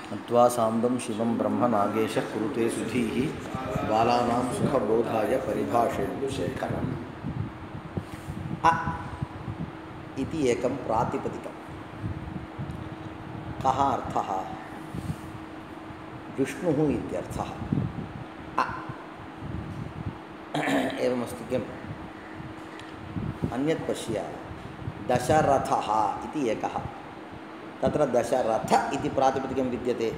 नत्वा साम्बं शिवं ब्रह्म नागेशः कुरुते सुधीः बालानां सुखबोधाय परिभाषेन्दु शेखरम्। अ इति एकं प्रातिपदिकं। कः अर्थः? विष्णुः इत्यर्थः। अ एवमस्ति किम्? अन्यत् पश्य, दशरथः इति एकः। तत्र दशरथ इति प्रातिपदिकं विद्यते।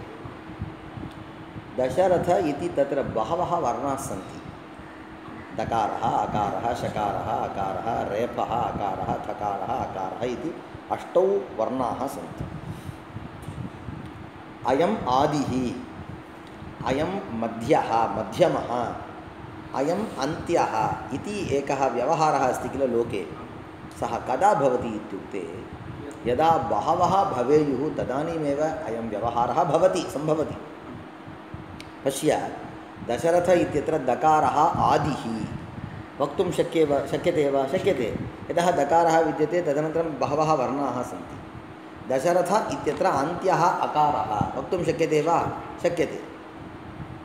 दशरथ इति तत्र बहवः वर्णाः सन्ति। दकारः, अकारः, शकारः, अकारः, रेफः, अकारः, थकारः, अकारः इति 8 वर्णाः सन्ति। अयम् आदिः, अयं मध्यः, मध्यमः, अयम् अन्त्यः इति एकः व्यवहारः अस्ति किल लोके। सः कदा भवति इत्युक्ते यदा बहवः भवेयुः तदानीमेव अयं व्यवहारः भवति, सम्भवति। पश्य, दशरथ इत्यत्र दकारः आदिः वक्तुं शक्यते वा? शक्यते। यतः दकारः विद्यते तदनन्तरं बहवः वर्णाः सन्ति। दशरथ इत्यत्र अन्त्यः अकारः वक्तुं शक्यते वा? शक्यते।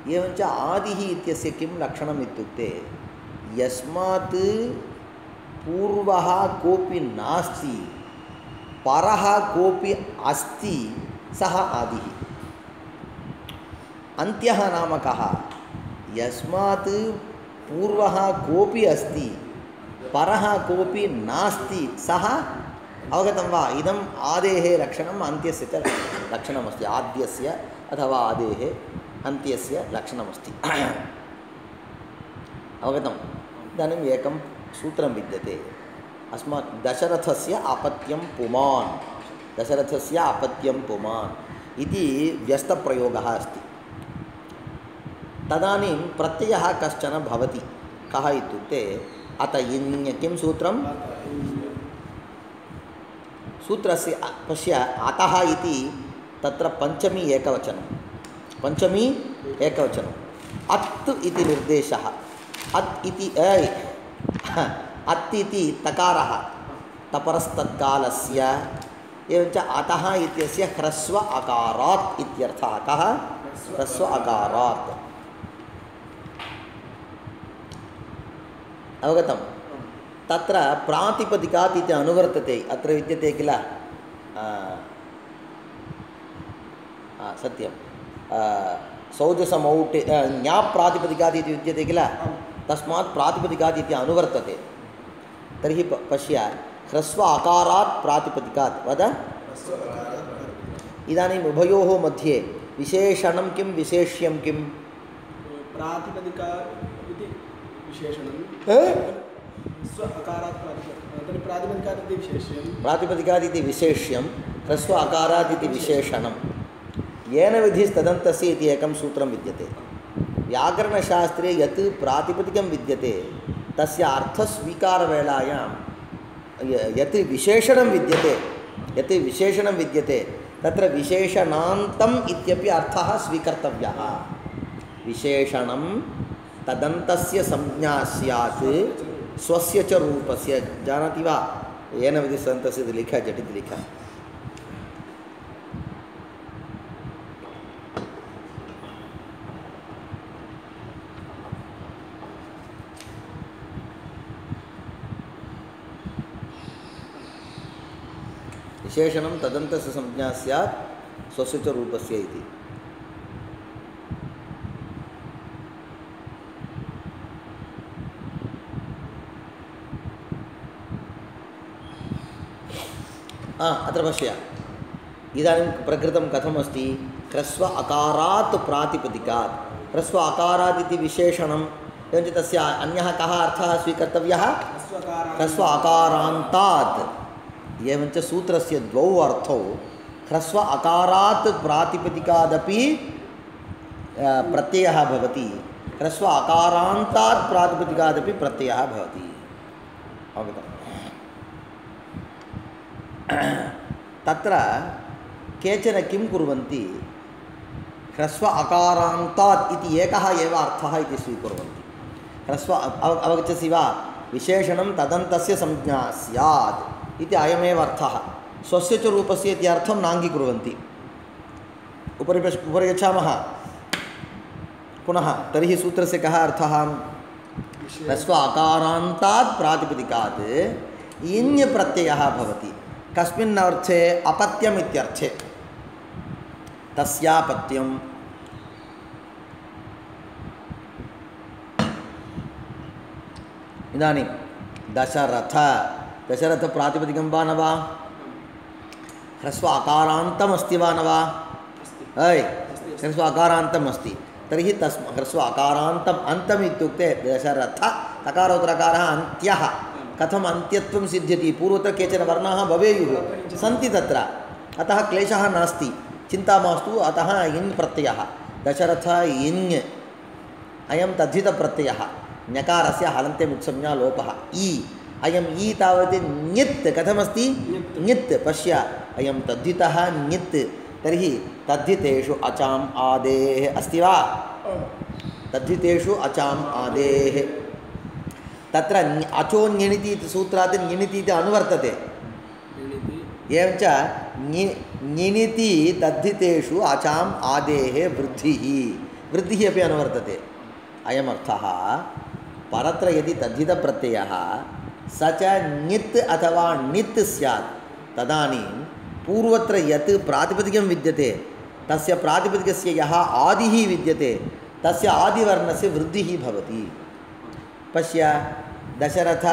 एवञ्च आदिः इत्यस्य किं लक्षणम् इत्युक्ते यस्मात् पूर्वः कोऽपि नास्ति, परः कोऽपि अस्ति, सः आदिः। अन्त्यः नाम कः? यस्मात् पूर्वः कोऽपि अस्ति, परः कोऽपि नास्ति, सः अवगतं वा? इदम् आदेः लक्षणम्, अन्त्यस्य च लक्षणमस्ति। आद्यस्य अथवा आदेः अन्त्यस्य लक्षणमस्ति। अवगतम्? इदानीम् एकं सूत्रं विद्यते। अस्मात् दशरथस्य अपत्यं पुमान्, दशरथस्य अपत्यं पुमान् इति व्यस्तप्रयोगः अस्ति। तदानीं प्रत्ययः कश्चन भवति। कः इत्युक्ते अत इन् किं सूत्रं? सूत्रस्य पश्य, अतः इति तत्र पञ्चमी एकवचनं, पञ्चमी एकवचनम्। अत् इति निर्देशः। अत् इति अत् इति तकारः तपरस्तत्कालस्य। एवञ्च अतः इत्यस्य ह्रस्व अकारात् इत्यर्थः। कः? ह्रस्व अकारात्। अवगतं? तत्र प्रातिपदिकात् इति अनुवर्तते। अत्र विद्यते किल? सत्यं सौजसमौटे ज्ञाप्रातिपदिकात् इति विद्यते किल? तस्मात् प्रातिपदिकात् इति अनुवर्तते। तर्हि पश्य, ह्रस्व अकारात् प्रातिपदिकात् वद। इदानीम् उभयोः मध्ये विशेषणं किं, विशेष्यं किं? प्रातिपदिकात् इति विशेषणं, प्रातिपदिकात् इति विशेष्यं, प्रातिपदिकात् इति विशेष्यं, ह्रस्व अकारात् इति विशेषणं। येन विधिस्तदन्तस्य इति एकं सूत्रं विद्यते। व्याकरणशास्त्रे यत् प्रातिपदिकं विद्यते तस्य अर्थस्वीकारवेलायां यत् विशेषणं विद्यते तत्र विशेषणान्तम् इत्यपि अर्थः स्वीकर्तव्यः। विशेषणं तदन्तस्य संज्ञा स्यात् स्वस्य च रूपस्य। जानाति वा? येन विधिस्तदन्तस्य इति लिख, झटिति लिख। विशेषणं तदन्तस्य संज्ञा स्यात् स्वस्य च रूपस्य इति। अत्र पश्य, इदानीं प्रकृतं कथमस्ति? ह्रस्व अकारात् प्रातिपदिकात्। ह्रस्व अकारात् इति विशेषणम्। एवञ्च तस्य अन्यः कः अर्थः स्वीकर्तव्यः? ह्रस्व अकारान्तात्। एवञ्च सूत्रस्य द्वौ अर्थौ ह्रस्व अकारात् प्रातिपदिकादपि प्रत्ययः भवति, ह्रस्व अकारान्तात् प्रातिपदिकादपि प्रत्ययः भवति। अवगतम्? तत्र केचन किं कुर्वन्ति? ह्रस्व अकारान्तात् इति एकः एव अर्थः इति स्वीकुर्वन्ति। ह्रस्व अवगच्छसि वा? विशेषणं तदन्तस्य संज्ञा स्यात् इति अयमेव अर्थः। स्वस्य च रूपस्य इति अर्थं नाङ्गीकुर्वन्ति। उपरि गच्छामः पुनः तर्हि सूत्रस्य कः अर्थः ह्रस्व अकारान्तात् प्रातिपदिकात् इञ् प्रत्ययः भवति कस्मिन् अर्थे अपत्यम् इत्यर्थे तस्यापत्यम् इदानीं दशरथ प्रातिपदिकं वा न वा ह्रस्व अकारान्तम् अस्ति वा न वा ह्रस्व अकारान्तम् अस्ति तर्हि ह्रस्व अकारान्तम् अन्तम् इत्युक्ते दशरथ तकारोत्तरकारः अन्त्यः कथम् अन्त्यत्वं सिद्ध्यति पूर्वत्र केचन वर्णाः भवेयुः सन्ति तत्र अतः क्लेशः नास्ति चिन्ता मास्तु अतः इन् प्रत्ययः दशरथ इन् अयं तद्धितप्रत्ययः ञकारस्य हलन्त्यम् उत्संज्ञा लोपः इ अयम् इ तावत् ञित् कथमस्ति ञित् पश्य अयं तद्धितः ञित् तर्हि तद्धितेषु अचाम् आदेः अस्ति वा तद्धितेषु अचाम् आदेः तत्र अचो ञिणिति इति सूत्रात् ञिणिति इति अनुवर्तते एवञ्च ञिणिति तद्धितेषु अचाम् आदेः वृद्धिः अपि अनुवर्तते अयमर्थः परत्र यदि तद्धितप्रत्ययः स च ञित् अथवा णित् स्यात् तदानीं पूर्वत्र यत् प्रातिपदिकं विद्यते तस्य प्रातिपदिकस्य यः आदिः विद्यते तस्य आदिवर्णस्य वृद्धिः भवति पश्य दशरथ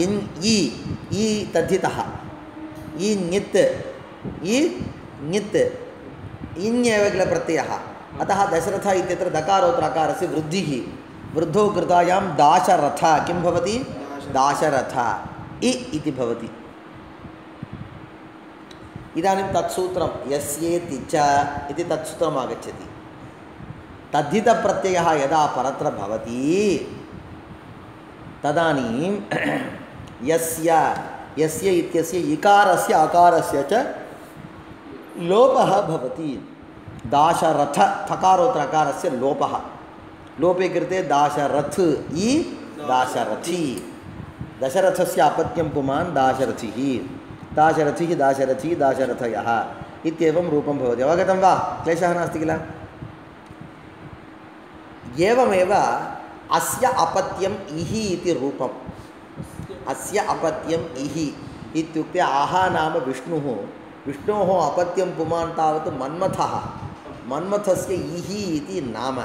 इन् इ तद्धितः इ ञित् इन्येव किल प्रत्ययः अतः दशरथ इत्यत्र दकारोत्तरकारस्य वृद्धिः वृद्धौ कृतायां दाशरथ किं भवति दाशरथ इति भवति इदानीं तत्सूत्रं यस्येति च इति तत्सूत्रम् आगच्छति तद्धितप्रत्ययः यदा परत्र भवति तदानीं यस्य इत्यस्य इकारस्य अकारस्य च लोपः भवति दाशरथ थकारोत्तरकारस्य लोपः लोपे कृते दाशरथ इ दाशरथी दशरथस्य अपत्यं पुमान् दाशरथिः दाशरथी दाशरथयः इत्येवं रूपं भवति अवगतं वा क्लेशः नास्ति किल एवमेव अस्य अपत्यम् इहि इति रूपम् अस्य अपत्यम् इहि इत्युक्ते आह नाम विष्णोः अपत्यं पुमान् तावत् मन्मथः मन्मथस्य इहि इति नाम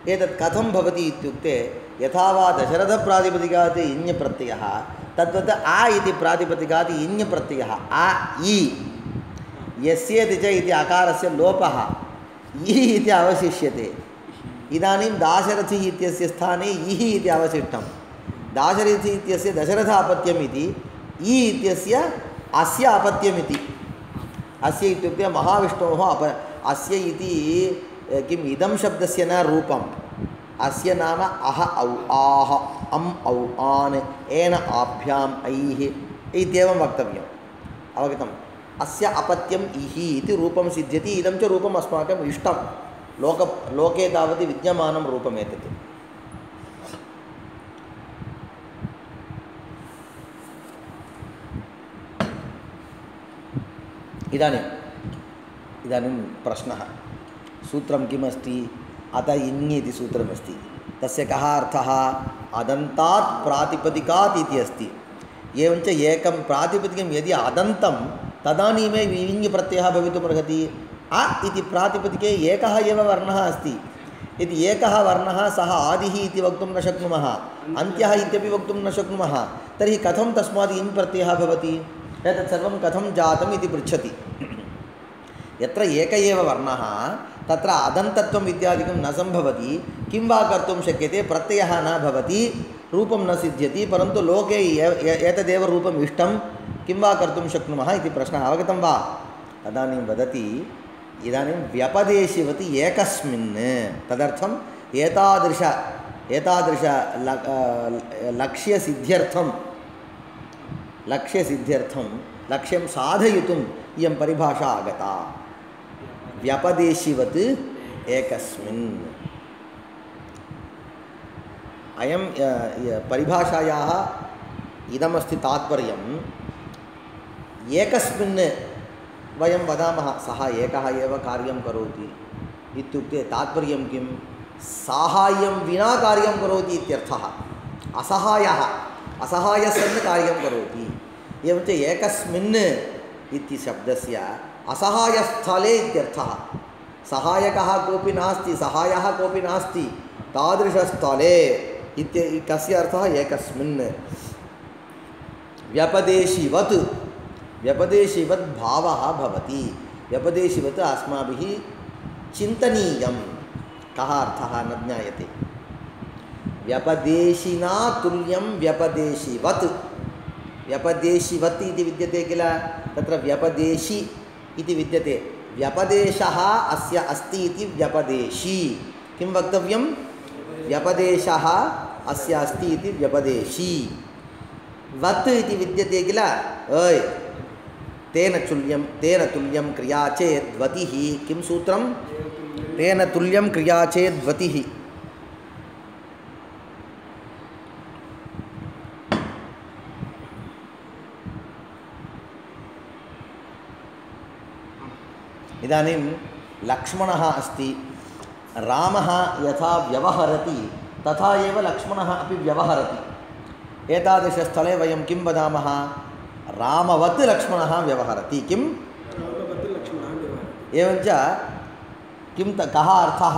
एतत् कथं भवति इत्युक्ते यथा वा दशरथप्रातिपदिकात् इञ् प्रत्ययः तद्वत् आ इति प्रातिपदिकात् इञ् प्रत्ययः आ इ यस्येति च इति अकारस्य लोपः इ इति अवशिष्यते इदानीं दाशरथिः इत्यस्य स्थाने इहि इति अवशिष्टं दाशरथि इत्यस्य दशरथ अपत्यम् इति इ इत्यस्य अस्य अपत्यमिति अस्य इत्युक्ते महाविष्णोः अस्य इति किम् इदं शब्दस्य न रूपम् अस्य नाम अह औ आह अम् औ आन् एन आभ्याम् ऐः इत्येवं वक्तव्यम् अवगतम् अस्य अपत्यम् इहि इति रूपं सिद्ध्यति इदं च रूपम् अस्माकम् इष्टं लोके तावत् विद्यमानं रूपमेतत् इदानीं प्रश्नः सूत्रं किमस्ति अत इञ् इति सूत्रमस्ति तस्य कः अर्थः अदन्तात् प्रातिपदिकात् इति अस्ति एवञ्च एकं प्रातिपदिकं यदि अदन्तं तदानीमेव इञ् प्रत्ययः भवितुमर्हति अ इति प्रातिपदिके एकः एव वर्णः अस्ति यदि एकः वर्णः सः आदिः इति वक्तुं न शक्नुमः अन्त्यः इत्यपि वक्तुं न शक्नुमः तर्हि कथं तस्मात् इञ् प्रत्ययः भवति एतत् सर्वं कथं जातम् इति पृच्छति यत्र एक एव वर्णः तत्र अदन्तत्वम् इत्यादिकं न सम्भवति किं वा कर्तुं शक्यते प्रत्ययः न भवति रूपं न सिद्ध्यति परन्तु लोके एतदेव रूपम् इष्टं किं वा कर्तुं शक्नुमः इति प्रश्नः अवगतं वा तदानीं वदति इदानीं व्यपदेशिवति एकस्मिन् तदर्थम् एतादृश लक्ष्यसिद्ध्यर्थं लक्ष्यं साधयितुम् इयं परिभाषा आगता व्यपदेशिवत् एकस्मिन् अयं परिभाषायाः इदमस्ति तात्पर्यम् एकस्मिन् वयं वदामः सः एकः एव कार्यं करोति इत्युक्ते तात्पर्यं किं साहाय्यं विना कार्यं करोति इत्यर्थः असहायः असहायसन् कार्यं करोति एवञ्च एकस्मिन् इति शब्दस्य असहायस्थले इत्यर्थः सहायकः कोऽपि नास्ति सहायः कोऽपि नास्ति तादृशस्थले कस्य अर्थः एकस्मिन् व्यपदेशिवत् व्यपदेशिवत् भावः भवति व्यपदेशिवत् अस्माभिः चिन्तनीयं कः अर्थः न ज्ञायते व्यपदेशिना तुल्यं व्यपदेशिवत् व्यपदेशिवत् इति विद्यते किल तत्र व्यपदेशि इति विद्यते व्यपदेशः अस्य अस्ति इति व्यपदेशी किं वक्तव्यं व्यपदेशः अस्य अस्ति इति व्यपदेशी वत् इति विद्यते किल ओय् तेन तुल्यं क्रिया चेत् वतिः किं सूत्रं तेन तुल्यं क्रिया चेत् वतिः इदानीं लक्ष्मणः अस्ति रामः यथा व्यवहरति तथा एव लक्ष्मणः अपि व्यवहरति एतादृशस्थले वयं किं वदामः रामवत् लक्ष्मणः व्यवहरति किं एवञ्च किं कः अर्थः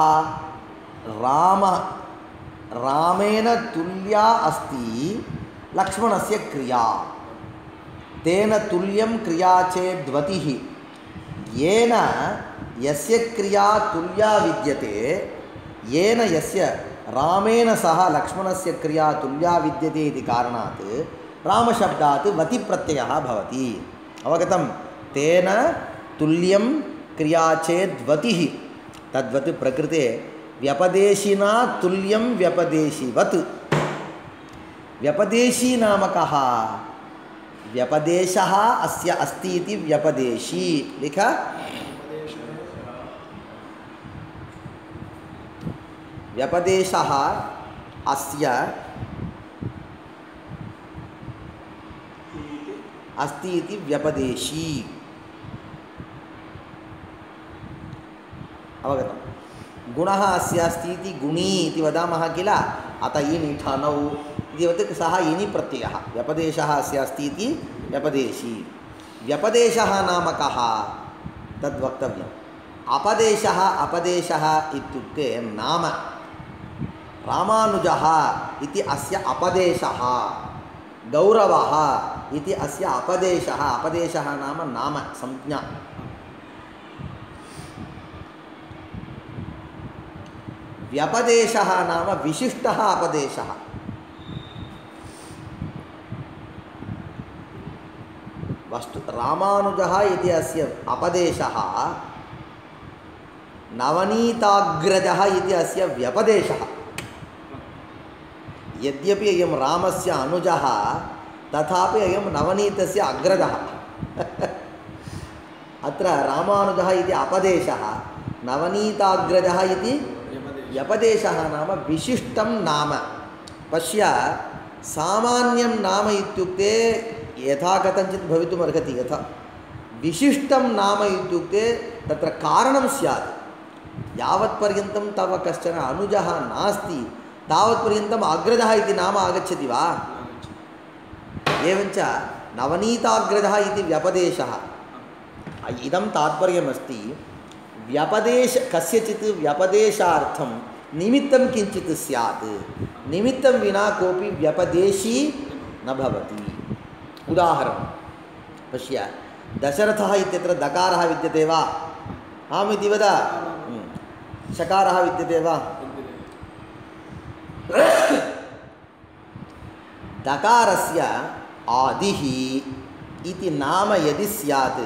रामेण तुल्या अस्ति लक्ष्मणस्य क्रिया तेन तुल्यं क्रिया चेद्वतिः येन यस्य क्रिया तुल्या विद्यते येन यस्य रामेण सह लक्ष्मणस्य क्रिया तुल्या विद्यते इति कारणात् रामशब्दात् वति प्रत्ययः भवति अवगतं तेन तुल्यं क्रिया चेद्वतिः तद्वत् प्रकृते व्यपदेशिना तुल्यं व्यपदेशिवत् व्यपदेशी नाम कः व्यपदेशः अस्य अस्ति इति व्यपदेशी लिख व्यपदेशः अस्य अस्ति इति व्यपदेशी अवगतं गुणः अस्य अस्ति इति गुणी इति वदामः किल अत ईनिठनौ इति सः इनि प्रत्ययः व्यपदेशः अस्य अस्ति इति व्यपदेशी व्यपदेशः नाम कः तद्वक्तव्यम् अपदेशः इत्युक्ते नाम रामानुजः इति अस्य अपदेशः गौरवः इति अस्य अपदेशः नाम नाम संज्ञा व्यपदेशः नाम विशिष्टः अपदेशः वस्तु रामानुजः इति अस्य अपदेशः नवनीताग्रजः इति अस्य व्यपदेशः यद्यपि अयं रामस्य अनुजः तथापि अयं नवनीतस्य अग्रजः अत्र रामानुजः इति अपदेशः नवनीताग्रजः इति व्यपदेशः नाम विशिष्टं नाम पश्य सामान्यं नाम इत्युक्ते यथा कथञ्चित् भवितुम् अर्हति यथा विशिष्टं नाम इत्युक्ते तत्र कारणं स्यात् यावत्पर्यन्तं तव कश्चन अनुजः नास्ति तावत्पर्यन्तम् अग्रजः इति नाम आगच्छति वा एवञ्च नवनीताग्रजः इति व्यपदेशः इदं तात्पर्यमस्ति व्यपदेश कस्यचित् व्यपदेशार्थं निमित्तं किञ्चित् स्यात् निमित्तं विना कोऽपि व्यपदेशी न भवति उदाहरणं पश्य दशरथः इत्यत्र दकारः विद्यते वा आम् इति वद शकारः विद्यते वा दकारस्य आदिः इति नाम यदि स्यात्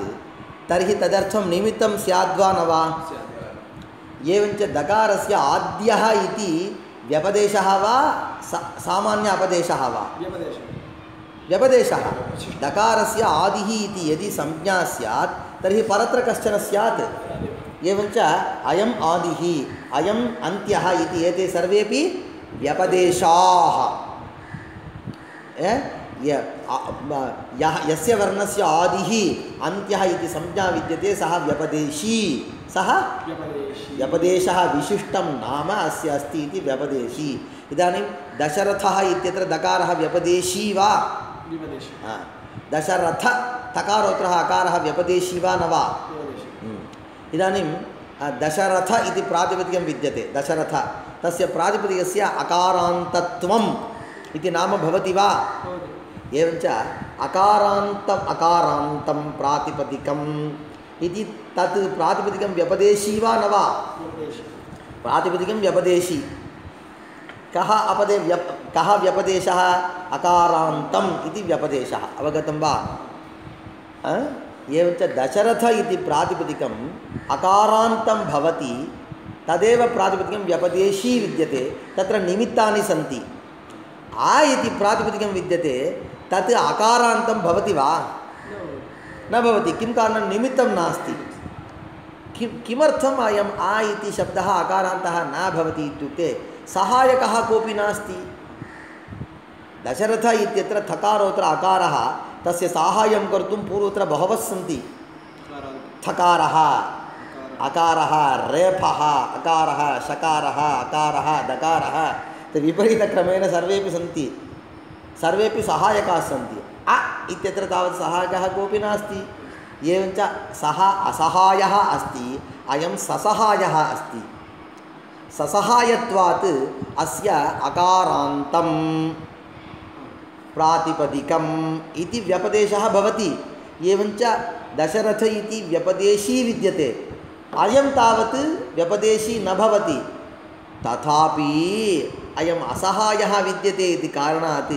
तर्हि तदर्थं निमित्तं स्याद्वा न वा एवञ्च दकारस्य आद्यः इति व्यपदेशः वा सामान्य अपदेशः वा व्यपदेशः दकारस्य आदिः इति यदि संज्ञा स्यात् तर्हि परत्र कश्चन स्यात् एवञ्च अयम् आदिः अयम् अन्त्यः इति एते सर्वेपि व्यपदेशाः यस्य वर्णस्य आदिः अन्त्यः इति संज्ञा विद्यते सः व्यपदेशी सः व्यपदेशः विशिष्टं नाम अस्य अस्ति इति व्यपदेशी इदानीं दशरथः इत्यत्र दकारः व्यपदेशी वा दशरथ तकारोत्तरः अकारः व्यपदेशी वा न वा इदानीं दशरथ इति प्रातिपदिकं विद्यते दशरथ तस्य प्रातिपदिकस्य अकारान्तत्वम् इति नाम भवति वा एवञ्च अकारान्तं प्रातिपदिकम् इति तत् प्रातिपदिकं व्यपदेशी वा न वा प्रातिपदिकं व्यपदेशी कः व्यपदेशः अकारान्तम् इति व्यपदेशः अवगतं वा एवञ्च दशरथ इति प्रातिपदिकम् अकारान्तं भवति तदेव प्रातिपदिकं व्यपदेशी विद्यते तत्र निमित्तानि सन्ति आ इति प्रातिपदिकं विद्यते तत् अकारान्तं भवति वा न भवति किं कारणं निमित्तं नास्ति किमर्थम् अयम् आ इति शब्दः अकारान्तः न भवति इत्युक्ते सहायकः कोऽपि नास्ति दशरथ इत्यत्र थकारोत्र अकारः तस्य साहाय्यं कर्तुं पूर्वत्र बहवः सन्ति थकारः अकारः रेफः अकारः शकारः अकारः दकारः विपरीतक्रमेण सर्वेपि सन्ति सर्वेपि सहायकाः सन्ति अ इत्यत्र तावत् सहायकः कोऽपि नास्ति एवञ्च सः असहायः अस्ति अयं ससहायः अस्ति ससहायत्वात् अस्य अकारान्तं प्रातिपदिकम् इति व्यपदेशः भवति एवञ्च दशरथ इति व्यपदेशी विद्यते अयं तावत् व्यपदेशी न भवति तथापि अयम् असहायः विद्यते इति कारणात्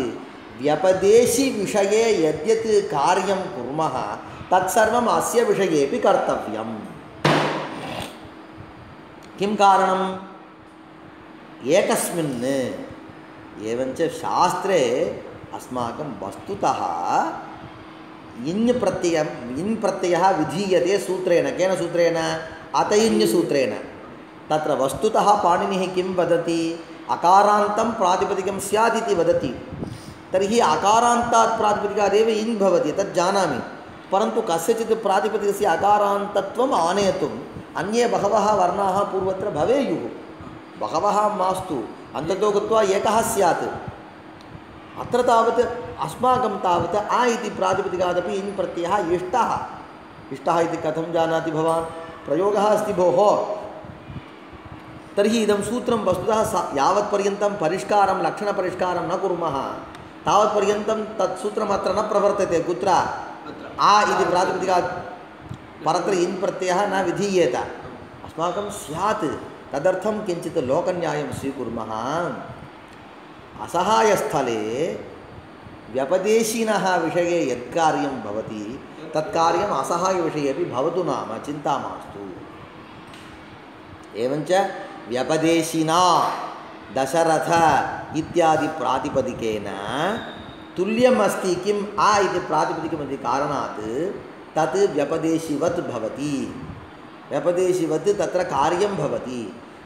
व्यपदेशी विषये यद्यत् कार्यं कुर्मः तत्सर्वम् अस्य विषयेपि कर्तव्यम् किं कारणम् एकस्मिन् एवञ्च शास्त्रे अस्माकं वस्तुतः इन् प्रत्ययः विधीयते सूत्रेण केन सूत्रेण अतइञ्सूत्रेण तत्र वस्तुतः पाणिनिः किं वदति अकारान्तं प्रातिपदिकं स्यात् इति वदति तर्हि अकारान्तात् प्रातिपदिकादेव इन् भवति तत् जानामि परन्तु कस्यचित् प्रातिपदिकस्य अकारान्तत्वम् आनेतुम् अन्ये बहवः वर्णाः पूर्वत्र भवेयुः बहवः मास्तु अन्ततो गत्वा एकः स्यात् अत्र तावत् अस्माकं तावत् आ इति प्रातिपदिकादपि इन् प्रत्ययः इष्टः इति कथं जानाति भवान् प्रयोगः अस्ति भोः तर्हि इदं सूत्रं वस्तुतः यावत्पर्यन्तं परिष्कारं लक्षणपरिष्कारं न कुर्मः तावत्पर्यन्तं तत् सूत्रम् अत्र न प्रवर्तते कुत्र आ इति प्रातिपदिकात् परत्र इन् प्रत्ययः न विधीयेत अस्माकं स्यात् तदर्थं किञ्चित् लोकन्यायं स्वीकुर्मः असहायस्थले व्यपदेशिनः विषये यत्कार्यं भवति तत्कार्यम् असहायविषये अपि भवतु नाम चिन्ता मास्तु एवञ्च व्यपदेशिना दशरथ इत्यादि प्रातिपदिकेन तुल्यम् अस्ति किम् आ इति प्रातिपदिकमिति कारणात् तत् व्यपदेशिवत् भवति व्यपदेशिवत् तत्र कार्यं भवति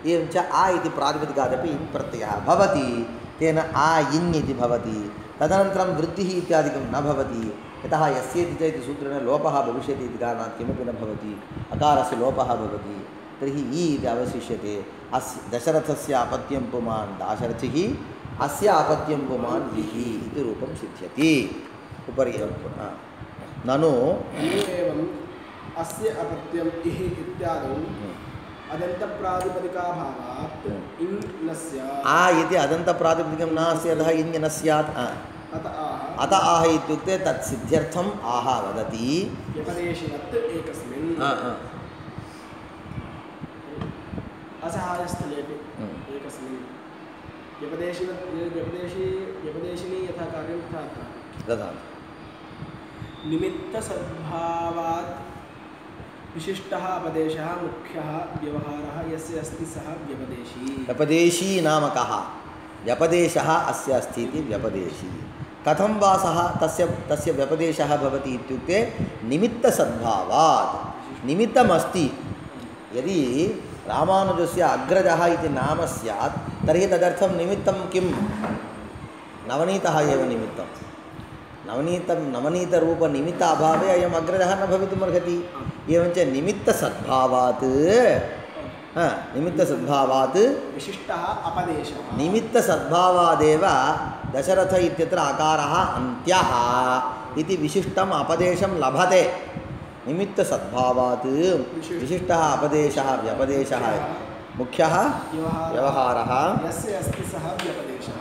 एवञ्च आ इति प्रातिपदिकादपि इन् प्रत्ययः भवति तेन आ इन् इति भवति तदनन्तरं वृद्धिः इत्यादिकं न भवति यतः यस्येति च इति सूत्रेण लोपः भविष्यति इति कारणात् किमपि न भवति अकारस्य लोपः भवति तर्हि इ इति अवशिष्यते अस्य दशरथस्य अपत्यं पुमान् दाशरथिः अस्य अपत्यं पुमान् इः इति रूपं सिद्ध्यति उपरि ननु एवम् अस्य अपत्यम् इः इत्यादौ अदन्तप्रातिपदिकाभावात् इन् न स्यात् आ इति अदन्तप्रातिपदिकं नास्ति अतः इन् न स्यात् अत आह इत्युक्ते तत् सिद्ध्यर्थम् आह वदति व्यपदेशिवत् एकस्मिन् असहायस्थलेपि एकस्मिन् व्यपदेशिनी यथा कार्यं तथा ददाति निमित्तसद्भावात् विशिष्टः अपदेशः मुख्यः व्यवहारः यस्य अस्ति सः व्यपदेशी व्यपदेशी नाम कः व्यपदेशः अस्य अस्ति इति व्यपदेशी कथं वा सः तस्य व्यपदेशः भवति इत्युक्ते निमित्तसद्भावात् निमित्तमस्ति यदि रामानुजस्य अग्रजः इति नाम स्यात् तर्हि तदर्थं निमित्तं किं नवनीतः एव निमित्तं नवनीतरूपनिमित्त अभावे अयम् अग्रजः न भवितुमर्हति एवञ्च निमित्तसद्भावात् निमित्तसद्भावात् विशिष्टः अपदेशः निमित्तसद्भावादेव दशरथ इत्यत्र अकारः अन्त्यः इति विशिष्टम् अपदेशं लभते निमित्तसद्भावात् विशिष्टः अपदेशः व्यपदेशः मुख्यः व्यवहारः यस्य अस्ति सः व्यपदेशः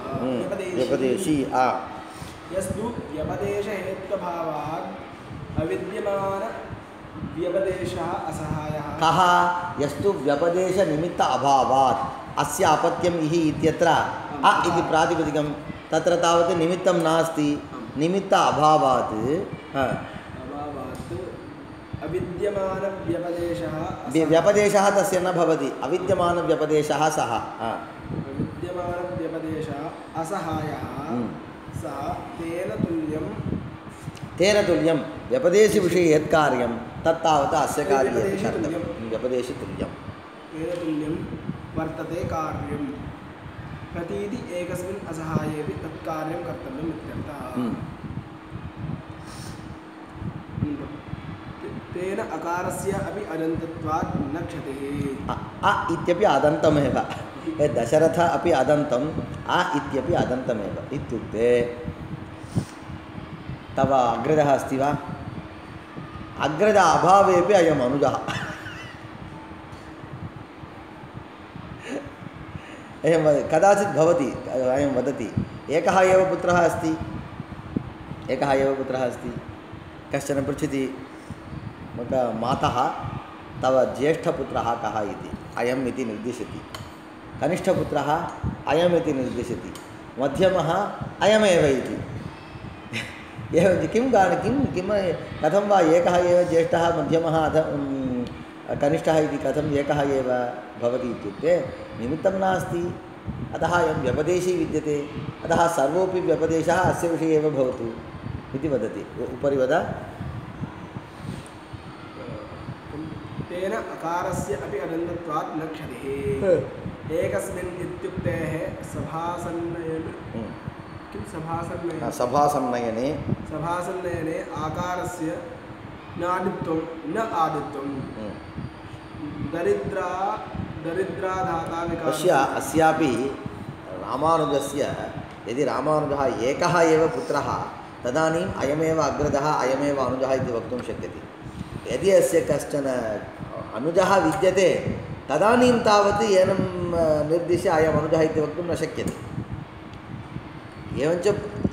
व्यपदेशी यस्तु व्यपदेशहेत्वभावात् अविद्यमान व्यपदेशः असहायः कः यस्तु व्यपदेशनिमित्त अभावात् अस्य अपत्यम् इहि इत्यत्र अ इति प्रातिपदिकं तत्र तावत् निमित्तं नास्ति निमित्त अभावात् अविद्यमानव्यपदेशः व्यपदेशः तस्य न भवति अविद्यमानव्यपदेशः सः अविद्यमानव्यपदेशः असहायः सः तेन तुल्यं व्यपदेशविषये यत् कार्यं तत्तावत् अस्य कार्ये व्यपदेशतुल्यं तेन तुल्यं वर्तते कार्यं प्रतीति एकस्मिन् असहायेपि तत्कार्यं कर्तव्यम् इत्यर्थः तेन अकारस्य अपि अदन्तत्वात् न क्षतिः अ इत्यपि अदन्तमेव दशरथ अपि अदन्तम् अ इत्यपि अदन्तमेव इत्युक्ते तव अग्रजः अस्ति वा अग्रज अभावेपि अयम् अनुजः अयं कदाचित् भवति अयं वदति एकः एव पुत्रः अस्ति कश्चन पृच्छति मातः तव ज्येष्ठपुत्रः कः इति अयम् इति निर्दिशति कनिष्ठपुत्रः अयम् इति निर्दिशति मध्यमः अयमेव इति एवं किं कथं वा एकः एव ज्येष्ठः मध्यमः कनिष्ठः इति कथम् एकः एव भवति इत्युक्ते निमित्तं नास्ति अतः अयं व्यपदेशी विद्यते अतः सर्वोऽपि व्यपदेशः अस्य विषये एव भवतु इति वदति उपरि वद तेन अकारस्य अपि अदन्तत्वात् न क्षतिः एकस्मिन् इत्युक्तेः सभासन्नयने आकारस्य नादित्वं न आदित्वं दरिद्राधाता पश्य अस्यापि रामानुजस्य यदि रामानुजः एकः एव पुत्रः तदानीम् अयमेव अग्रजः अयमेव अनुजः इति वक्तुं शक्यते यदि अस्य कश्चन अनुजः विद्यते तदानीं तावत् एनं निर्दिश्य अयम् अनुजः इति वक्तुं न शक्यते एवञ्च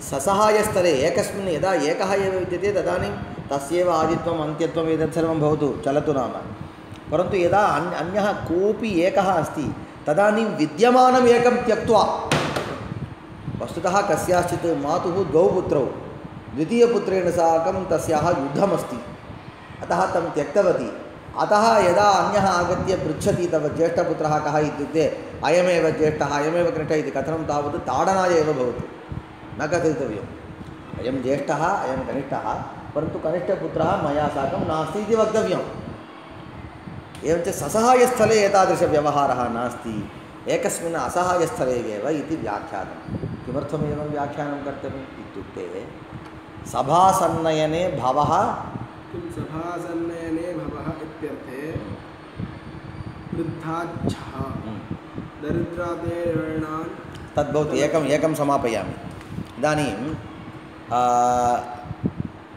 ससहायस्थले एकस्मिन् यदा एकः एव विद्यते तदानीं तस्यैव आदित्वम् अन्त्यत्वम् एतत् सर्वं भवतु चलतु नाम परन्तु यदा अन्यः कोऽपि एकः अस्ति तदानीं विद्यमानम् एकं त्यक्त्वा वस्तुतः कस्याश्चित् मातुः द्वौ पुत्रौ द्वितीयपुत्रेण साकं तस्याः युद्धमस्ति अतः तं त्यक्तवती अतः यदा अन्यः आगत्य पृच्छति तव ज्येष्ठपुत्रः कः इत्युक्ते अयमेव ज्येष्ठः अयमेव कनिष्ठः इति कथनं तावत् ताडनाय एव भवति न कथितव्यम् अयं ज्येष्ठः अयं कनिष्ठः परन्तु कनिष्ठपुत्रः मया साकं नास्ति इति वक्तव्यम् एवञ्च ससहायस्थले एतादृशव्यवहारः नास्ति एकस्मिन् असहायस्थले एव इति व्याख्यातं किमर्थम् एवं व्याख्यानं कर्तव्यम् इत्युक्ते सभासन्नयने भवः किं सभासन्नयने भवः इत्यर्थे वृद्धाच्छः दरिद्रादेर्णान् तद्भवति एकं समापयामि इदानीं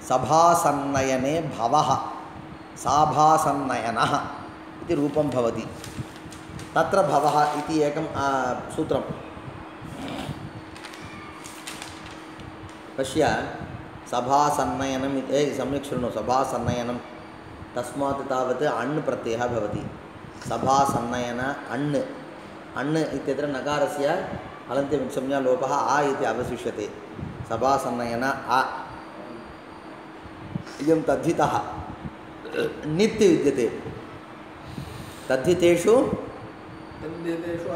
सभासन्नयने भवः साभासन्नयनः इति रूपं भवति तत्र भवः इति एकं सूत्रं पश्य सभासन्नयनम् सम्यक् शृणु सभासन्नयनं तस्मात् तावत् अण् प्रत्ययः भवति सभासन्नयन अण् इत्यत्र नकारस्य हलन्त्यविसंज्ञा लोपः आ इति अवशिष्यते सभासन्नयन अ इयं तद्धितः नित्य विद्यते तद्धितेषु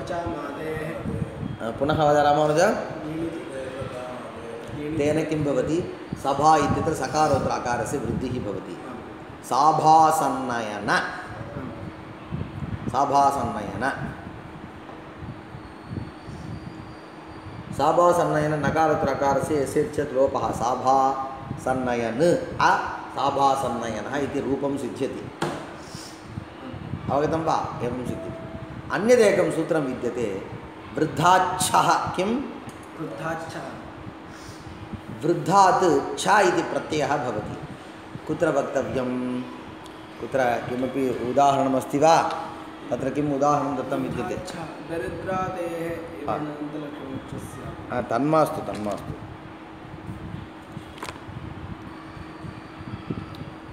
अचामादेः पुनः वद रामानुज तेन किं भवति सभा इत्यत्र सकारोत्तर अकारस्य वृद्धिः भवति साभासन्नयन साभासन्नयन नकारोत्तरकारस्य यस्य चेत् लोपः साभासन्नयन साभासन्नयनः इति रूपं सिद्ध्यति अवगतं वा एवं सिद्ध्यति अन्यदेकं सूत्रं विद्यते वृद्धाच्छः किं वृद्धाच्छः वृद्धात् छ इति प्रत्ययः भवति कुत्र वक्तव्यं कुत्र किमपि उदाहरणमस्ति वा तत्र किम् उदाहरणं दत्तं विद्यते दरिद्रादेः तन्मास्तु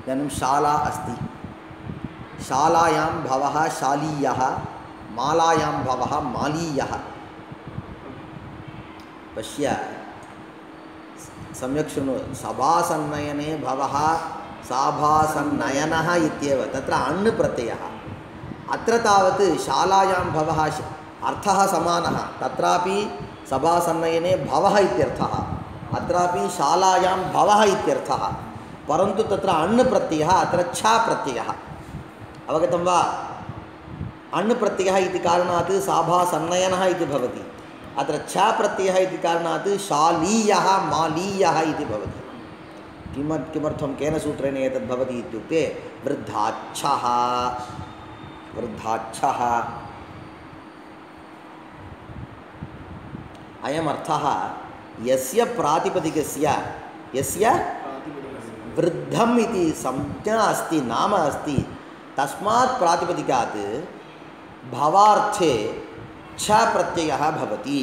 इदानीं शाला अस्ति शालायां भवः शालीयः मालायां भवः मालीयः पश्य सम्यक् शृणु सभासन्नयने भवः साभासन्नयनः इत्येव तत्र अण् प्रत्ययः अत्र तावत् शालायां भवः अर्थः समानः तत्रापि सभासन्नयने भवः इत्यर्थः अत्रापि शालायां भवः इत्यर्थः परन्तु तत्र अण् प्रत्ययः अत्र छ प्रत्ययः अवगतं वा अण् प्रत्ययः इति कारणात् साभासन्नयनः इति भवति अत्र छ प्रत्ययः इति कारणात् शालीयः मालीयः इति भवति किमर्थं केन सूत्रेण एतद् भवति इत्युक्ते वृद्धाच्छः अयमर्थः यस्य प्रातिपदिकस्य यस्य वृद्धम् इति संज्ञा अस्ति नाम अस्ति तस्मात् प्रातिपदिकात् भवार्थे छ प्रत्ययः भवति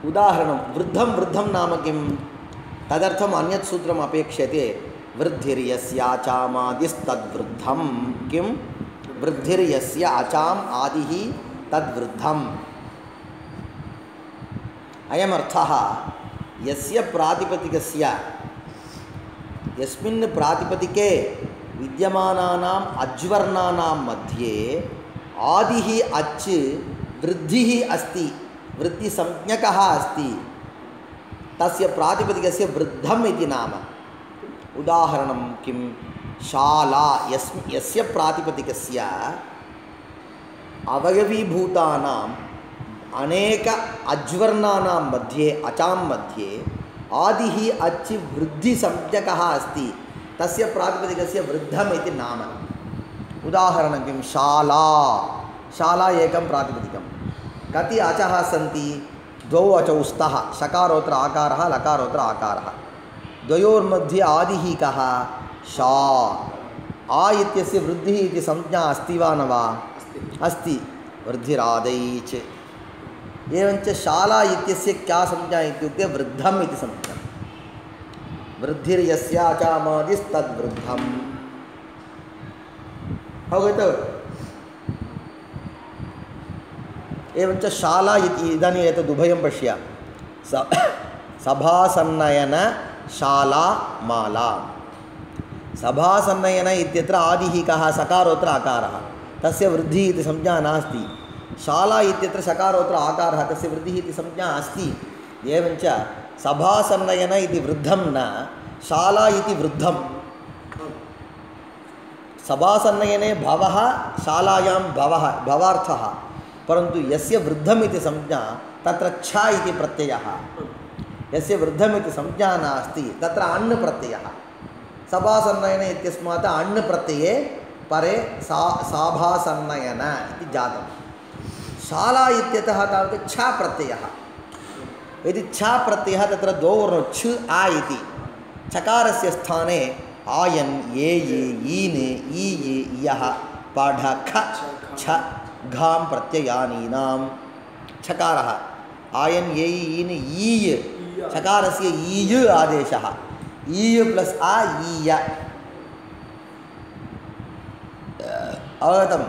उदाहरणं वृद्धं नाम किं तदर्थम् अन्यत् सूत्रम् अपेक्ष्यते वृद्धिर्यस्य अचामादिस्तद्वृद्धं किं वृद्धिर्यस्य अचाम् आदिः तद्वृद्धम् अयमर्थः यस्य प्रातिपदिकस्य यस्मिन् प्रातिपदिके विद्यमानानाम् अज्वर्णानां मध्ये आदिः अच् वृद्धिः अस्ति वृद्धिसंज्ञकः अस्ति तस्य प्रातिपदिकस्य वृद्धम् इति नाम उदाहरणं किं शाला यस्य प्रातिपदिकस्य अवयवीभूतानाम् अनेक अज्वर्णानां मध्ये अचां मध्ये आदिः अच् वृद्धिसंज्ञकः अस्ति तस्य प्रातिपदिकस्य वृद्धम् इति नाम उदाहरणं किं शाला एकं प्रातिपदिकं कति अचः सन्ति द्वौ अचौ स्तः शकारोत्तर आकारः लकारोत्तर आकारः द्वयोर्मध्ये आदिः कः शा आ इत्यस्य वृद्धिः इति संज्ञा अस्ति वा न वा अस्ति वृद्धिरादैच एवञ्च शाला इत्यस्य क्या संज्ञा इत्युक्ते वृद्धम् इति संज्ञा वृद्धिर्यस्य अचामादिस्तद्वृद्धम् अवगतौ एवञ्च शाला इति इदानीम् एतदुभयं पश्य सभासन्नयन शाला माला सभासन्नयन इत्यत्र आदिः कः सकारोत्तर आकारः तस्य वृद्धिः इति संज्ञा नास्ति शाला इत्यत्र शकारोत्तर आकारः तस्य वृद्धिः इति संज्ञा अस्ति एवञ्च सभासन्नयन इति वृद्धं न शाला इति वृद्धं सभासन्नयने भवः शालायां भवः भवार्थः परन्तु यस्य वृद्धम् इति संज्ञा तत्र छ इति प्रत्ययः यस्य वृद्धम् इति संज्ञा नास्ति तत्र अण् प्रत्ययः सभासन्नयन इत्यस्मात् अण् प्रत्यये परे साभासन्नयन इति जातं शाला इत्यतः तावत् छ प्रत्ययः यदि छ प्रत्ययः तत्र द्वौ वर्णौ छ आ इति चकारस्य स्थाने आयन् ये ईन् ई यः पाढ ख छ घां प्रत्ययानीनां छकारः आयन् ये ईन् ईय चकारस्य ईय आदेशः ईय प्लस् आ ईय अवगतं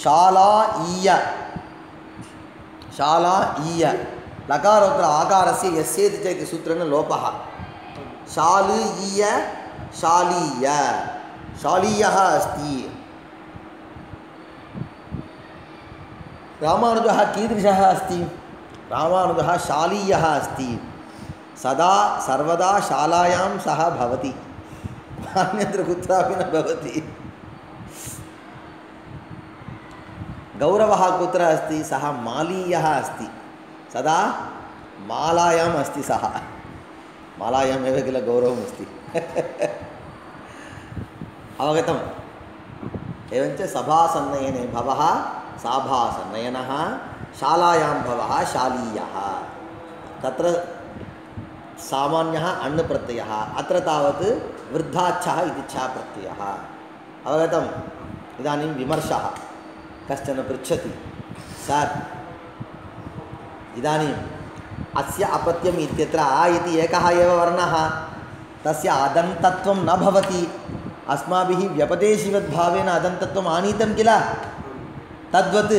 शाला ईय लकारोत्तर आकारस्य यस्येति च इति सूत्रेण लोपः शाल ईय शालीय शालीयः अस्ति रामानुजः कीदृशः अस्ति रामानुजः शालीयः अस्ति सदा सर्वदा शालायां सः भवति अन्यत्र कुत्रापि न भवति। गौरवः कुत्र अस्ति? सः मालीयः अस्ति, सदा मालायाम् अस्ति सः, मालायामेव किल गौरवम् अस्ति। अवगतम्? एवञ्च सभासन्नयने भवः साभासन्नयनः, शालायां भवः शालीयः। तत्र सामान्यः अण् प्रत्ययः, अत्र तावत् वृद्धाच्छः इति छा प्रत्ययः। अवगतम्? इदानीं विमर्शः। कश्चन पृच्छति, सर् इदानीम् अस्य अपत्यम् इत्यत्र आ इति एकः एव वर्णः, तस्य अदन्तत्वं न भवति। अस्माभिः व्यपदेशिवद्भावेन अदन्तत्वम् आनीतं किल? तद्वत्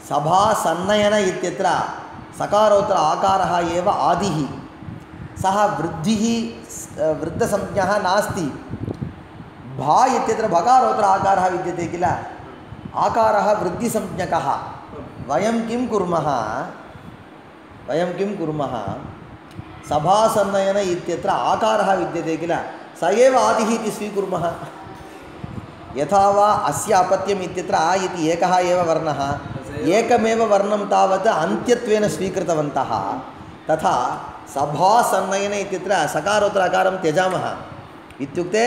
सभासन्नयन इत्यत्र सकारोत्तर आकारः एव आदिः, सः वृद्धिः वृद्धसंज्ञः नास्ति। भा इत्यत्र भकारोत्तर आकारः विद्यते किल? आकारः वृद्धिसंज्ञकः। वयं किं कुर्मः? सभासन्नयन इत्यत्र आकारः विद्यते किल? स एव आदिः इति स्वीकुर्मः। यथा वा अस्य अपत्यम् इत्यत्र आ इति एकः एव वर्णः, एकमेव वर्णं तावत् अन्त्यत्वेन स्वीकृतवन्तः, तथा सभासन्नयन इत्यत्र सकारोत्तर आकारं त्यजामः। इत्युक्ते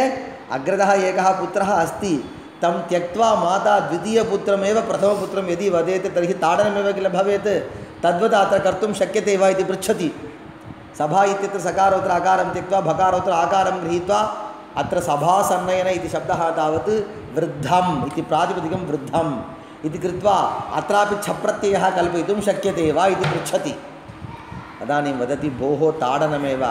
अग्रतः एकः पुत्रः अस्ति, तं त्यक्त्वा माता द्वितीयपुत्रमेव प्रथमपुत्रं यदि वदेत् तर्हि ताडनमेव किल भवेत्? तद्वत् अत्र कर्तुं शक्यते वा इति पृच्छति। सभा इत्यत्र सकारोत्तर आकारं त्यक्त्वा भकारोत्तर आकारं गृहीत्वा अत्र सभासन्नयन इति शब्दः तावत् वृद्धम् इति प्रातिपदिकं वृद्धम् इति कृत्वा अत्रापि छप्रत्ययः कल्पयितुं शक्यते वा इति पृच्छति। तदानीं वदति, भोः ताडनमेव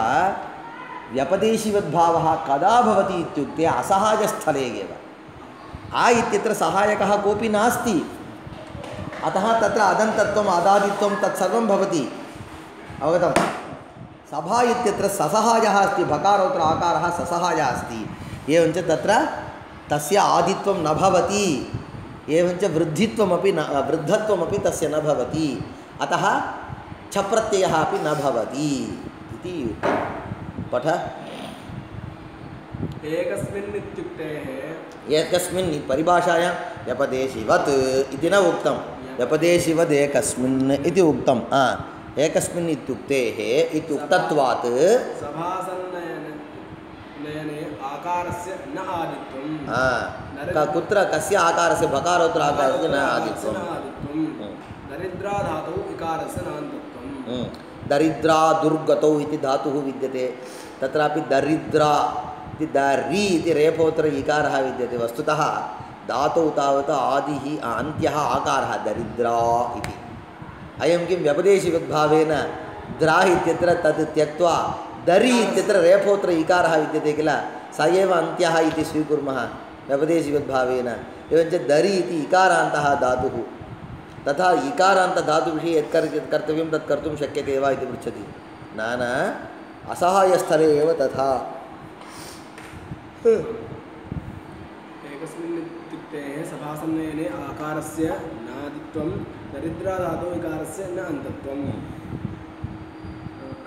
व्यपदेशिवद्भावः कदा भवति इत्युक्ते असहायस्थले एव। आ इत्यत्र सहायकः कोऽपि नास्ति, अतः तत्र अदन्तत्वम् अदादित्वं तत्सर्वं भवति। अवगतं? सभा इत्यत्र ससहायः अस्ति, भकारोत्तर आकारः ससहायः अस्ति। एवञ्च तत्र तस्य आदित्वं न भवति, एवञ्च वृद्धित्वमपि न वृद्धत्वमपि तस्य न भवति, अतः छप्रत्ययः अपि न भवति इति पठ। एकस्मिन् इत्युक्तेः एकस्मिन् परिभाषायां व्यपदेशिवत् इति न उक्तं, व्यपदेशिवद् एकस्मिन् इति उक्तं। एकस्मिन् इत्युक्तेः इत्युक्तत्वात् सभासन्नयने आकारस्य न आदित्वं। कुत्र कस्य आकारस्य? भकारोत्तर आकारस्य न आदित्वं। दरिद्रा धातौ इकारस्य नान्तत्वं। दरिद्रा दुर्गतौ इति धातुः विद्यते, तत्रापि दरिद्रा इति दरि इति रेफोत्तर इकारः विद्यते। वस्तुतः धातौ तावत् आदिः अन्त्यः आकारः दरिद्रा इति। अयं किं व्यपदेशिवद्भावेन द्रा इत्यत्र तत् त्यक्त्वा दरि इत्यत्र रेफोत्तर इकारः विद्यते किल? स एव अन्त्यः इति स्वीकुर्मः व्यपदेशिवद्भावेन। एवञ्च दरि इति इकारान्तः धातुः, तथा इकारान्तधातुविषये यत् कर्तव्यं तत् कर्तुं शक्यते वा इति पृच्छति। न असहायस्थले एव तथा। एकस्मिन् इत्युक्तेः सभासन्नयने आकारस्य नादित्वं, दरिद्रा धातौ इकारस्य न अन्तत्वम्।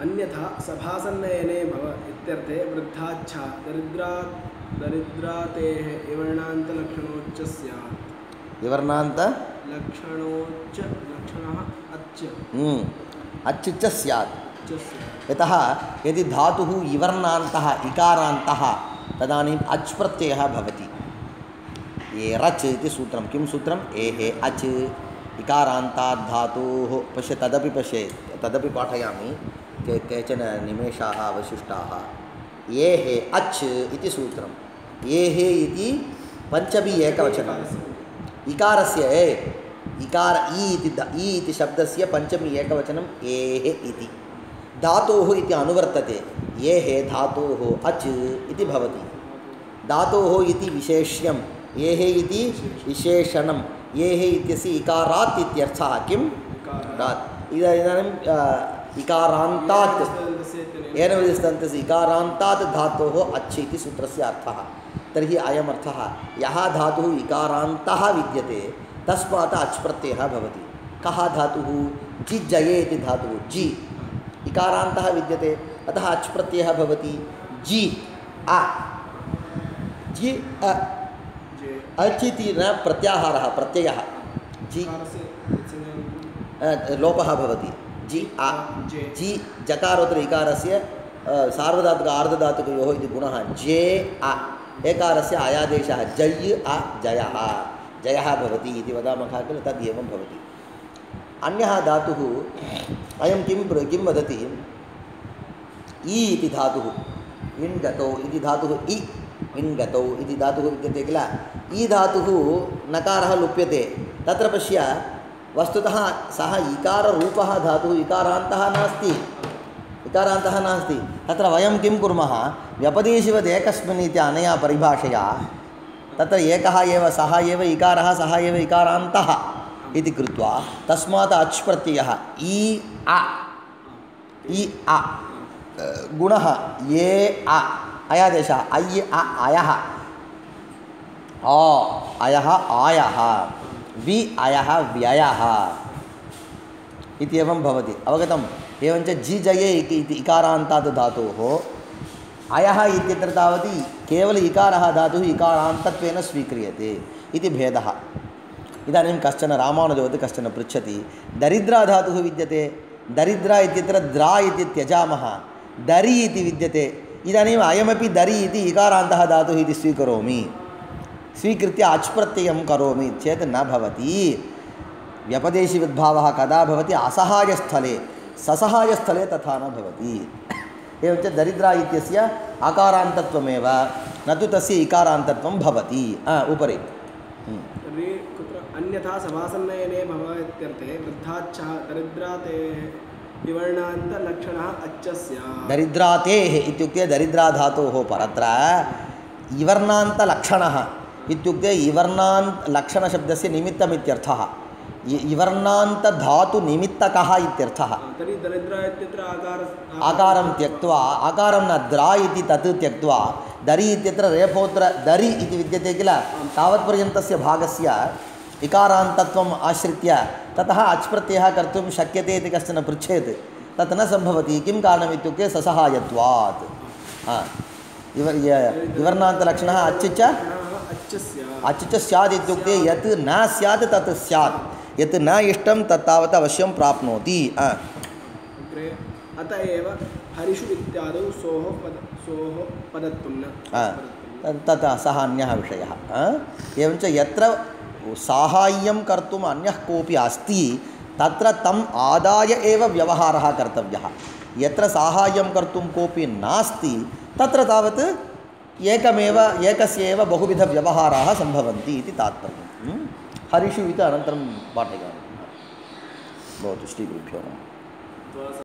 अन्यथा सभासन्नयने भव इत्यर्थे वृद्धाच्छा दरिद्रातेः इवर्णान्तलक्षणोच्च स्यात्। लक्षणः अच्छ स्यात्। यतः यदि धातुः इवर्णान्तः इकारान्तः तदानीम् अच् प्रत्ययः भवति। ये रच् इति सूत्रं, किं सूत्रम्? एहे अच् इकारान्तात् धातोः। तदपि पाठयामि, केचन निमेषाः अवशिष्टाः। एहे अच् इति सूत्रम्। एहे इति पञ्चमी एकवचनम्। इकारस्य इकार इति शब्दस्य पञ्चमी एकवचनम् एहे इति। धातोः इति अनुवर्तते, एहे धातोः अच् इति भवति। धातोः इति विशेष्यं, एहे इति विशेषणं। एहे इत्यस्य इकारात् इत्यर्थः किं? इदानीम् इकारान्तात् येन विधिस्तन्तस्य इकारान्तात् धातोः अच् इति सूत्रस्य अर्थः। तर्हि अयमर्थः, यः धातुः इकारान्तः विद्यते तस्मात् अच् प्रत्ययः भवति। कः धातुः? जिज्जये इति धातुः। जि इकारान्तः विद्यते, अतः अच् प्रत्ययः भवति। जि अ जि अ अच् इति न प्रत्याहारः प्रत्ययः जि लोपः भवति जि अ जि जकारोत्तर इकारस्य सार्वधातुक आर्धधातुकयोः इति गुणः जे अ एकारस्य अयादेशः जय् अ जयः जयः भवति इति वदामः खलु तद् एवं भवति अन्यः धातुः अयं किं वदति इ इति धातुः विण्गतौ इति धातुः इ विण्गतौ इति धातुः विद्यते किल इ धातुः नकारः लुप्यते तत्र पश्य वस्तुतः सः इकाररूपः धातुः इकारान्तः नास्ति तत्र वयं किं कुर्मः व्यपदेशिवत् एकस्मिन् इति अनया परिभाषया तत्र एकः एव सः एव इकारः सः एव इकारान्तः इति कृत्वा तस्मात् अच् प्रत्ययः इ अ गुणः ये अ अयादेशः अय् अ अयः आ अयः आयः वि अयः व्ययः इत्येवं भवति अवगतम् एवञ्च जि जये इति इकारान्तात् धातोः अयः इत्यत्र तावत् केवल इकारः धातुः इकारान्तत्वेन स्वीक्रियते इति भेदः इदानीं कश्चन रामानुजवत् कश्चन पृच्छति दरिद्रा धातुः विद्यते दरिद्रा इत्यत्र द्रा इति त्यजामः दरि इति विद्यते इदानीम् अयमपि दरि इति इकारान्तः धातुः इति स्वीकृत्य अच् प्रत्ययं करोमि चेत् न भवति व्यपदेशिवद्भावः कदा भवति असहायस्थले ससहायस्थले तथा न भवति एवञ्च दरिद्रा इत्यस्य अकारान्तत्वमेव न तु तस्य इकारान्तत्वं भवति उपरि अन्यथा समासन्नयने भव इत्यर्थे वृद्धाच्छ दरिद्रातेः विवर्णान्तलक्षणः अच्छस्य दरिद्रातेः इत्युक्ते दरिद्राधातोः परत्र इवर्णान्तलक्षणः इत्युक्ते इवर्णान्त लक्षणशब्दस्य निमित्तमित्यर्थः इवर्णान्तधातुनिमित्तकः इत्यर्थः तर्हि दरिद्रा इत्यत्र आकारं त्यक्त्वा आकारं न द्रा इति तत् त्यक्त्वा दरि इत्यत्र रेफोत्र दरि इति विद्यते किल तावत्पर्यन्तस्य भागस्य इकारान्तत्वम् आश्रित्य ततः अच् प्रत्ययः कर्तुं शक्यते इति कश्चन पृच्छेत् तत् न सम्भवति किं कारणम् इत्युक्ते ससहायत्वात् इवर्णान्तलक्षणः अच् च स्यात् इत्युक्ते यत् न स्यात् तत् स्यात् यत् न इष्टं तत् तावत् अवश्यं प्राप्नोति अत एव हरिषु इत्यादौ सोः पदत्वं न तत् सः अन्यः विषयः एवञ्च यत्र साहाय्यं कर्तुम् अन्यः कोऽपि अस्ति तत्र तम् आदाय एव व्यवहारः कर्तव्यः यत्र साहाय्यं कर्तुं कोऽपि नास्ति तत्र तावत् एकस्य एव बहुविधव्यवहाराः सम्भवन्ति इति तात्पर्यं हरिषु इति अनन्तरं पाठयामः भवतु श्रीगुरुभ्यो नमः।